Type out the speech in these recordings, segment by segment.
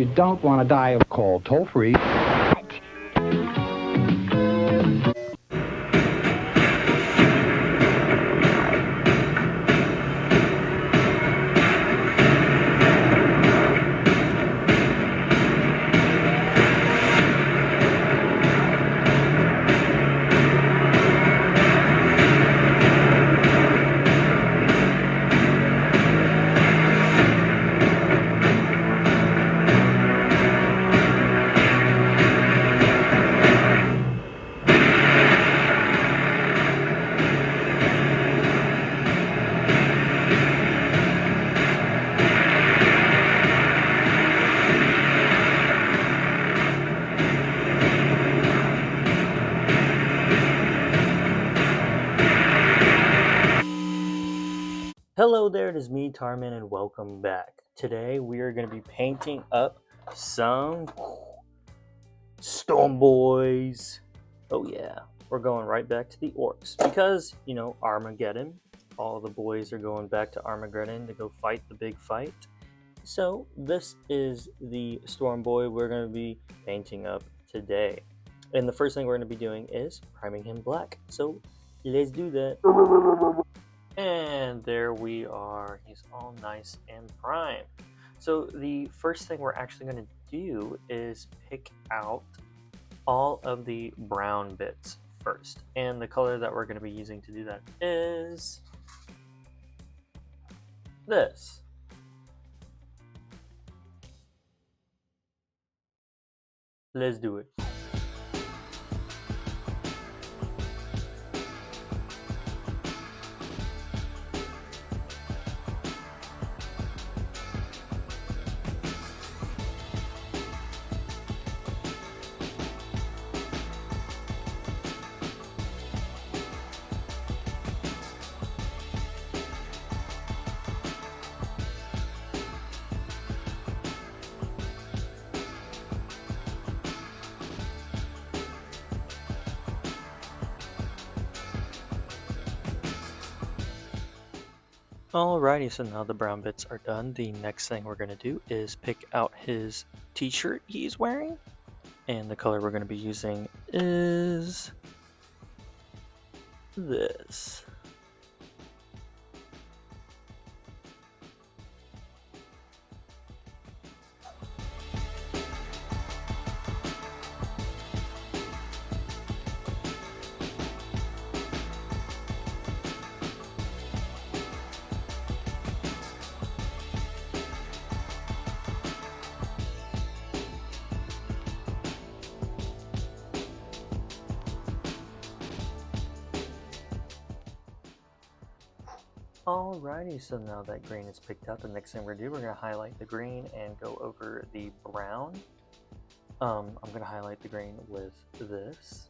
you don't want to die of cold, toll free. Hello there, it is me, Tarman, and welcome back. Today we are going to be painting up some Storm Boys. Oh yeah, we're going right back to the orcs because, Armageddon. All the boys are going back to Armageddon to go fight the big fight. So this is the Storm Boy we're going to be painting up today. And the first thing we're going to be doing is priming him black. So let's do that. And there we are. He's all nice and primed. So the first thing we're actually going to do is pick out all of the brown bits first. And the color that we're going to be using to do that is this. Let's do it. Alrighty, so now the brown bits are done. The next thing we're going to do is pick out his t-shirt he's wearing. And the color we're going to be using is this. Alrighty, so now that green is picked up, the next thing we're going to do, we're going to highlight the green and go over the brown. I'm going to highlight the green with this.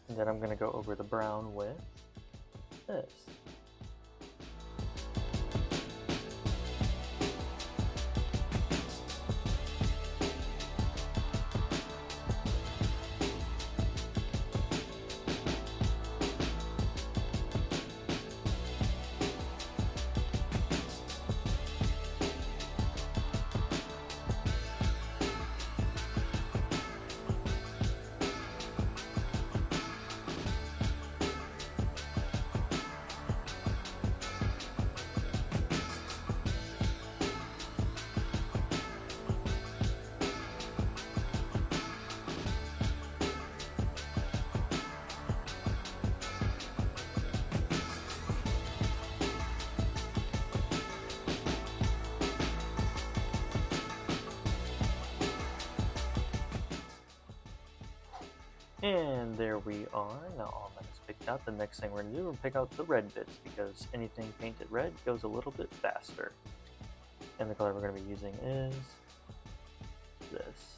And then I'm going to go over the brown with this. And there we are. Now all that is picked out. The next thing we're going to do is pick out the red bits because anything painted red goes a little bit faster. And the color we're going to be using is this.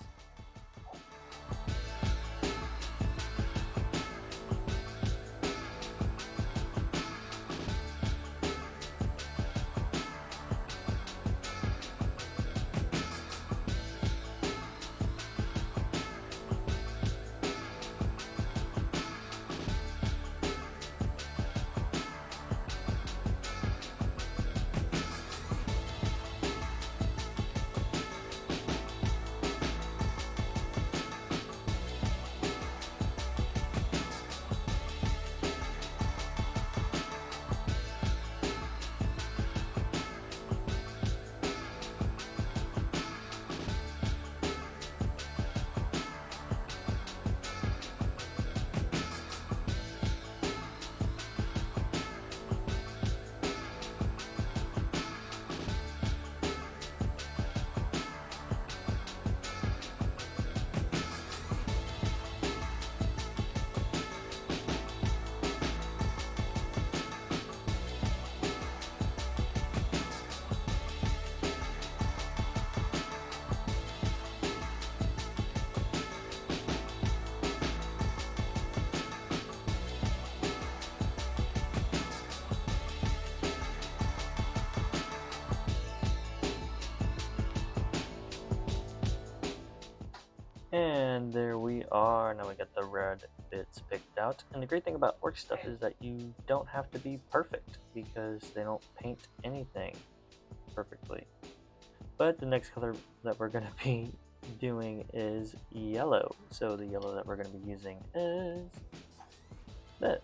And there we are. Now we got the red bits picked out. And the great thing about orc stuff is that you don't have to be perfect because they don't paint anything perfectly. But the next color that we're going to be doing is yellow. So the yellow that we're going to be using is this.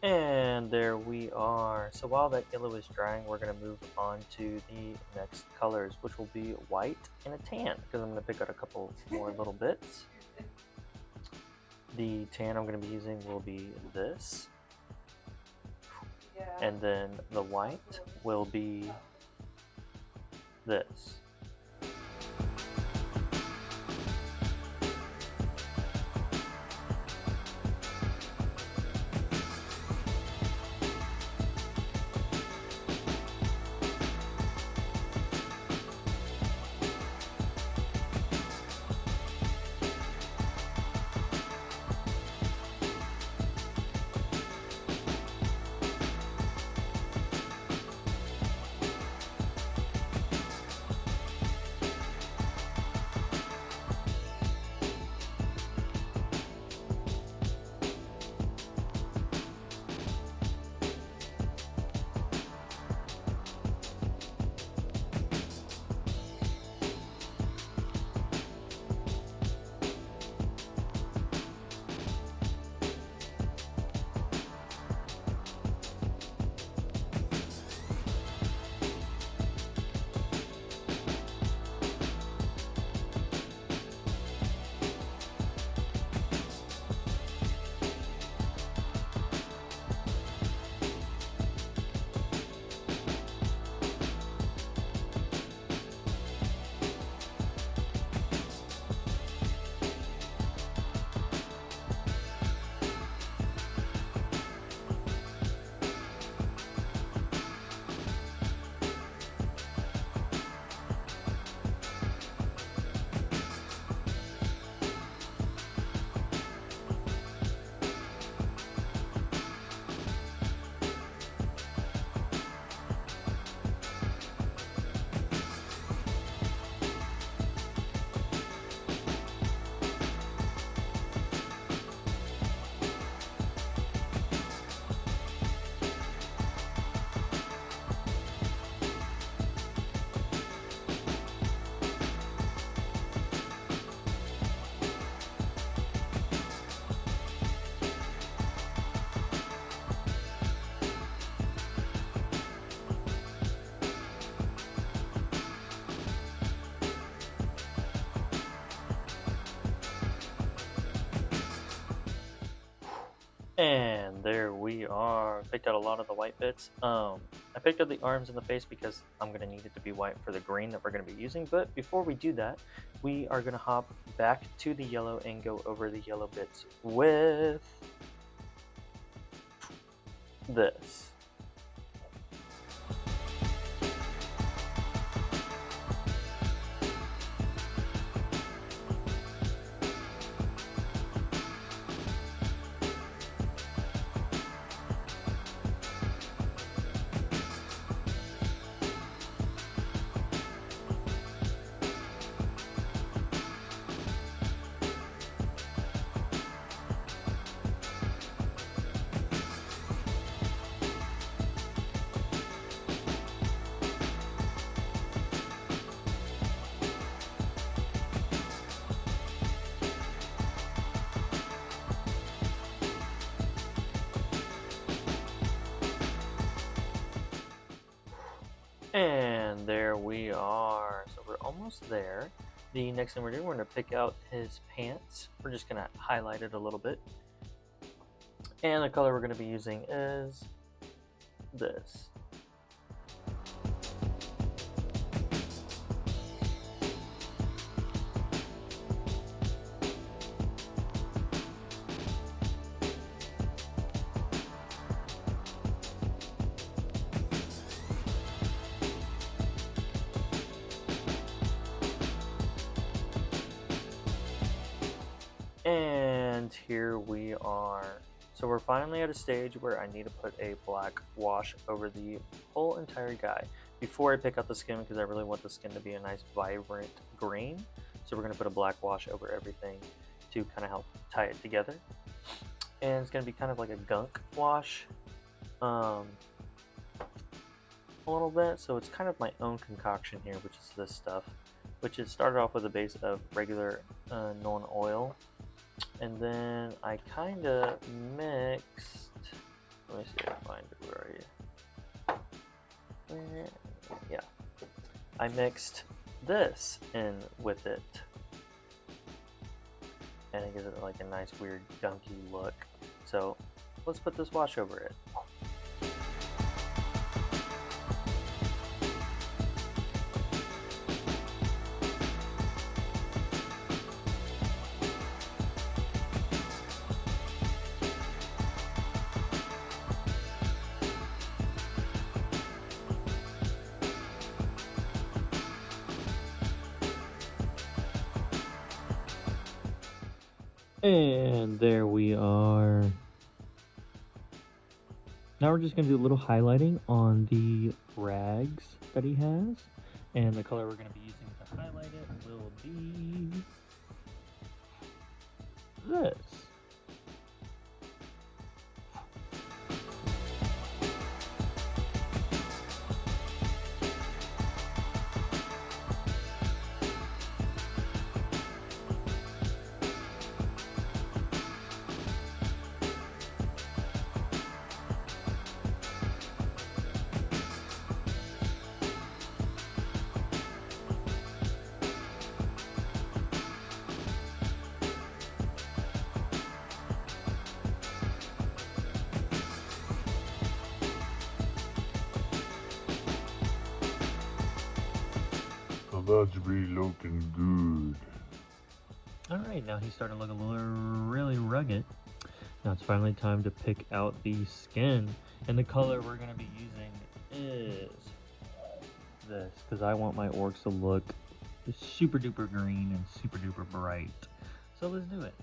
And there we are. So while that yellow is drying, we're going to move on to the next colors, which will be white and a tan, because I'm going to pick out a couple more little bits. The tan I'm going to be using will be this. And then the white will be this. And there we are. Picked out a lot of the white bits. I picked out the arms and the face because I'm going to need it to be white for the green that we're going to be using. But before we do that, we are going to hop back to the yellow and go over the yellow bits with this. And there we are. So we're almost there. The next thing we're doing, we're going to pick out his pants. We're just going to highlight it a little bit. And the color we're going to be using is this. And here we are. So we're finally at a stage where I need to put a black wash over the whole entire guy before I pick out the skin, because I really want the skin to be a nice vibrant green. So we're going to put a black wash over everything to kind of help tie it together. And it's going to be kind of like a gunk wash a little bit. So it's kind of my own concoction here, which is this stuff, which is started off with a base of regular non-oil. And then I kind of mixed, let me see if I can find it, where are you? Yeah, I mixed this in with it. And it gives it like a nice weird gunky look. So let's put this wash over it. And there we are. Now we're just going to do a little highlighting on the rags that he has. And the color we're going to be using to highlight it will be this. That's really looking good. Alright, now he's starting to look a little really rugged. Now it's finally time to pick out the skin. And the color we're going to be using is this, because I want my orcs to look super duper green and super duper bright. So let's do it.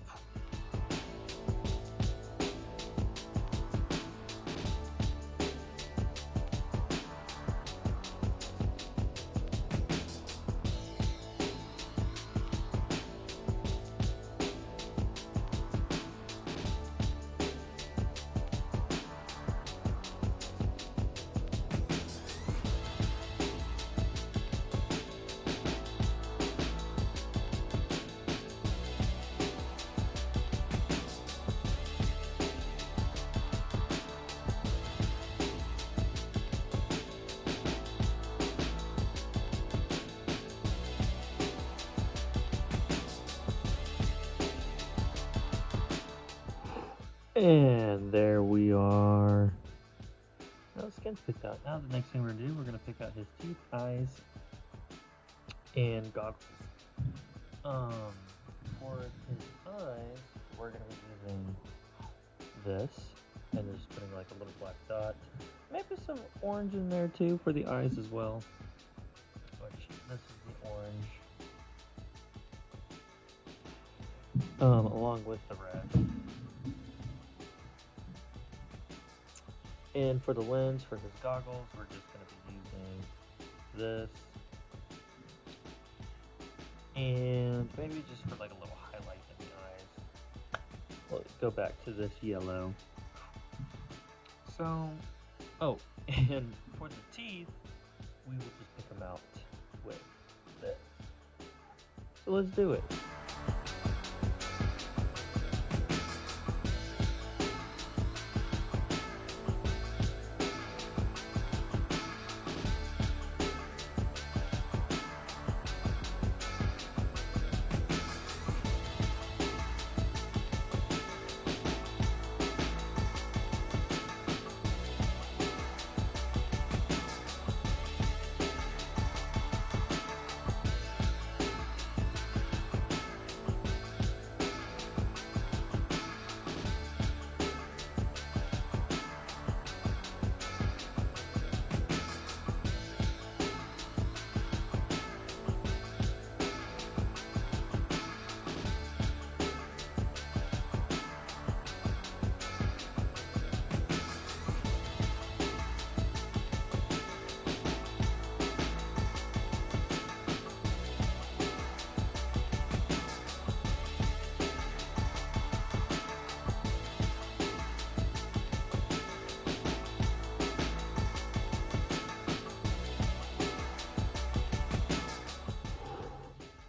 And there we are. Now the skin's picked out. Now the next thing we're gonna do, we're gonna pick out his teeth, eyes, and goggles. For his eyes, we're gonna be using this, and just putting like a little black dot. Maybe some orange in there too for the eyes as well. Which, this is the orange. Along with the red. And for the lens, for his goggles, we're just going to be using this. And maybe just for like a little highlight in the eyes. We'll go back to this yellow. So, oh, and for the teeth, we will just pick them out with this. So let's do it.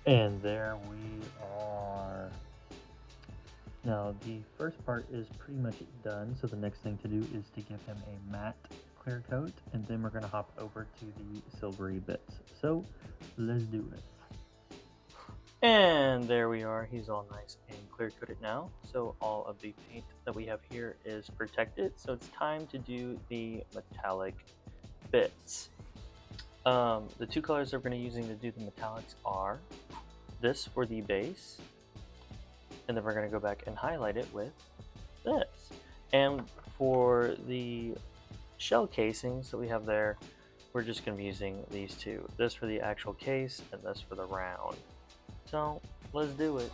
And there we are. Now the first part is pretty much done, so the next thing to do is to give him a matte clear coat, and then we're going to hop over to the silvery bits. So let's do it. And there we are. He's all nice and clear coated now. So all of the paint that we have here is protected. So it's time to do the metallic bits. The two colors that we're going to be using to do the metallics are this for the base, and then we're going to go back and highlight it with this. And for the shell casings that we have there, we're just going to be using these two. This for the actual case and this for the round. So let's do it.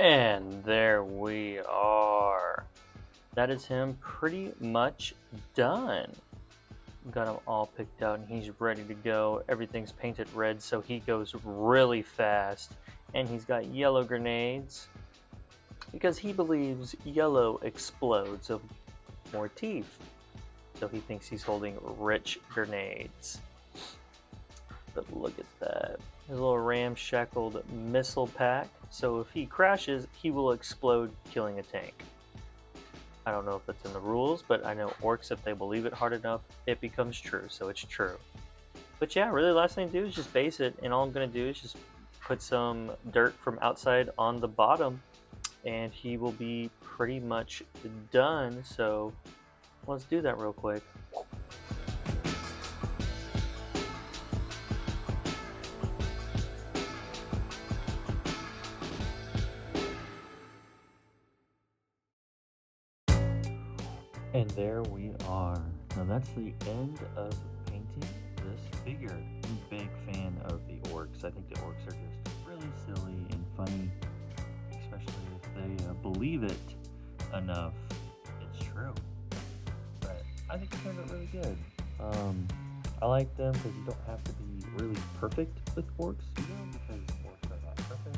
And there we are. That is him pretty much done. Got him all picked out and he's ready to go. Everything's painted red so he goes really fast. And he's got yellow grenades because he believes yellow explodes of more teeth. So he thinks he's holding rich grenades. But look at that. His little ramshackled missile pack. So if he crashes, he will explode, killing a tank. I don't know if that's in the rules, but I know orcs, if they believe it hard enough, it becomes true, so it's true. But yeah, really the last thing to do is just base it, and all I'm going to do is just put some dirt from outside on the bottom, and he will be pretty much done. So let's do that real quick. And there we are. Now that's the end of painting this figure. I'm a big fan of the orcs. I think the orcs are just really silly and funny, especially if they believe it enough. It's true. But I think it turned out really good. I like them because you don't have to be really perfect with orcs, because orcs are not perfect.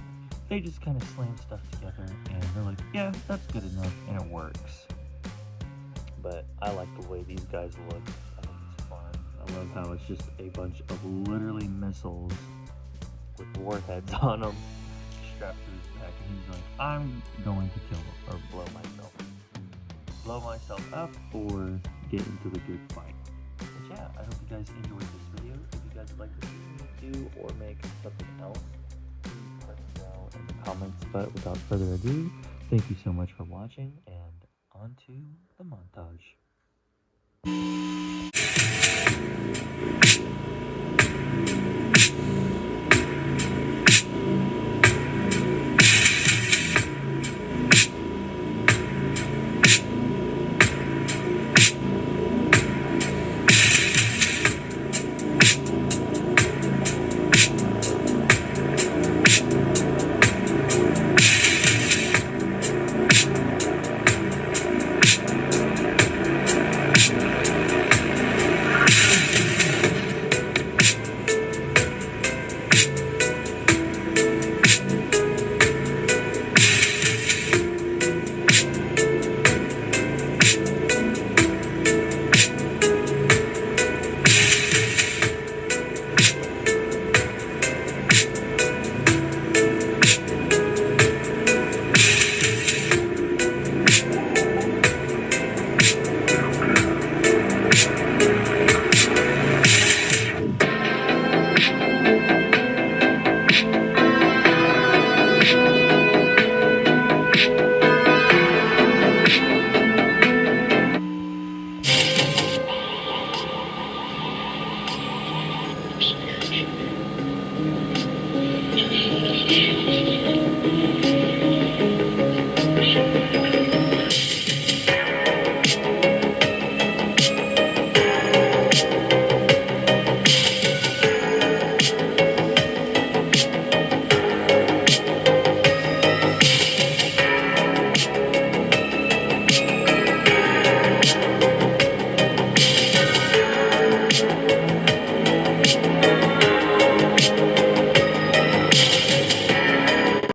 They just kind of slam stuff together and they're like, yeah, that's good enough, and it works. But I like the way these guys look. I think it's fun. I love how it's just a bunch of literally missiles with warheads on them strapped to his back, and he's like, I'm going to kill or blow myself up or get into the good fight. But yeah, I hope you guys enjoyed this video. If you guys would like to see me do or make something else, please let me know in the comments. But without further ado, thank you so much for watching, and on to the montage.